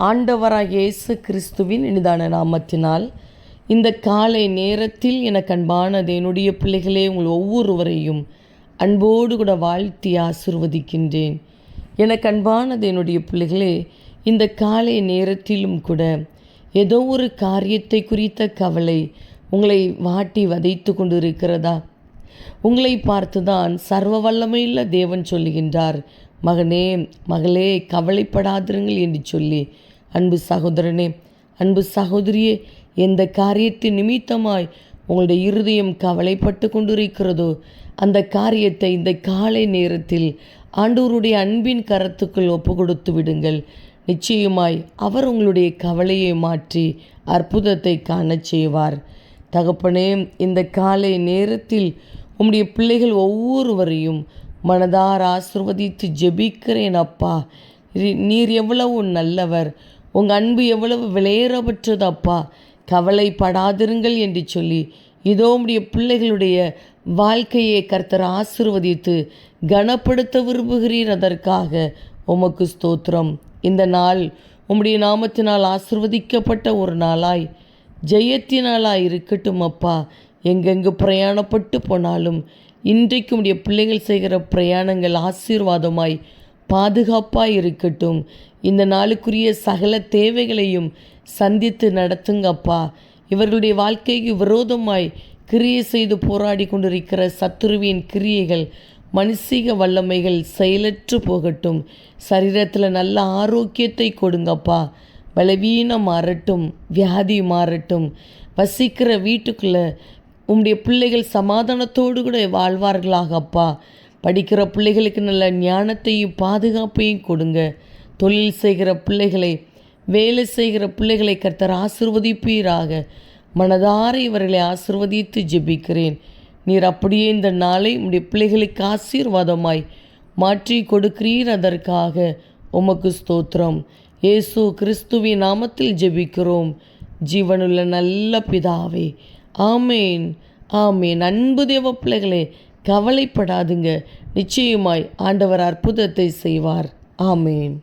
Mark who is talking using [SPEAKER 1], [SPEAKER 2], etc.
[SPEAKER 1] ஆண்டவராகிய இயேசு கிறிஸ்துவின் இனிதான நாமத்தினால் இந்த காலை நேரத்தில் எனக்கு அன்பானது என்னுடைய பிள்ளைகளே, உங்கள் ஒவ்வொருவரையும் அன்போடு கூட வாழ்த்தி ஆசிர்வதிக்கின்றேன். எனக்கு அன்பானது என்னுடைய பிள்ளைகளே, இந்த காலை நேரத்திலும் கூட ஏதோ ஒரு காரியத்தை குறித்த கவலை உங்களை வாட்டி வதைத்து கொண்டு இருக்கிறதா? உங்களை பார்த்துதான் சர்வ வல்லமையுள்ள தேவன் சொல்லுகின்றார், மகனே மகளே கவலைப்படாதிருங்கள் என்று சொல்லி. அன்பு சகோதரனே, அன்பு சகோதரியே, எந்த காரியத்தின் நிமித்தமாய் உங்களுடைய இருதயம் கவலைப்பட்டு கொண்டிருக்கிறதோ அந்த காரியத்தை இந்த காலை நேரத்தில் ஆண்டவருடைய அன்பின் கரத்துக்குள் ஒப்பு கொடுத்து விடுங்கள். நிச்சயமாய் அவர் உங்களுடைய கவலையை மாற்றி அற்புதத்தை காணச் செய்வார். தகப்பனே, இந்த காலை நேரத்தில் உம்முடைய பிள்ளைகள் ஒவ்வொருவரையும் மனதார் ஆசிர்வதித்து ஜெபிக்கிறேன். அப்பா, நீர் எவ்வளவு நல்லவர், உங்கள் அன்பு எவ்வளவு விலையேறப்பட்டது அப்பா, கவலைப்படாதிருங்கள் என்று சொல்லி இதோ உம்முடைய பிள்ளைகளுடைய வாழ்க்கையை கர்த்தர் ஆசிர்வதித்து கனப்படுத்த விரும்புகிறீர். அதற்காக உமக்கு ஸ்தோத்திரம். இந்த நாள் உம்முடைய நாமத்தினால் ஆசிர்வதிக்கப்பட்ட ஒரு நாளாய் ஜெயத்தினாலாய் இருக்கட்டும் அப்பா. எங்கெங்கு பிரயாணப்பட்டு போனாலும் இன்றைக்கு உடைய பிள்ளைகள் செய்கிற பிரயாணங்கள் ஆசீர்வாதமாய் பாதுகாப்பாய் இருக்கட்டும். இந்த நாளுக்குரிய சகல தேவைகளையும் சந்தித்து நடத்துங்கப்பா. இவர்களுடைய வாழ்க்கைக்கு விரோதமாய் கிரியை செய்து போராடி கொண்டிருக்கிற சத்துருவின் கிரியைகள், மனுஷீக வல்லமைகள் செயலற்று போகட்டும். சரீரத்தில் நல்ல ஆரோக்கியத்தை கொடுங்கப்பா. பலவீனம் மாறட்டும், வியாதி மாறட்டும். வசிக்கிற வீட்டுக்குள்ளே உம்முடைய பிள்ளைகள் சமாதானத்தோடு கூட வாழ்வார்களாக அப்பா. படிக்கிற பிள்ளைகளுக்கு நல்ல ஞானத்தையும் பாதுகாப்பையும் கொடுங்க. தொழில் செய்கிற பிள்ளைகளை, வேலை செய்கிற பிள்ளைகளை கர்த்தர் ஆசிர்வதிப்பீராக. மனதார இவர்களை ஆசிர்வதித்து ஜெபிக்கிறேன். நீர் அப்படியே இந்த நாளை உம்முடைய பிள்ளைகளுக்கு ஆசீர்வாதமாய் மாற்றி கொடுக்கிறீர். அதற்காக உமக்கு ஸ்தோத்திரம். இயேசு கிறிஸ்துவின் நாமத்தில் ஜெபிக்கிறோம் ஜீவனுள்ள நல்ல பிதாவே, ஆமேன் ஆமேன். அன்பு தேவ பிள்ளைகளே, கவலைப்படாதுங்க. நிச்சயமாய் ஆண்டவர் அற்புதத்தை செய்வார். ஆமேன்.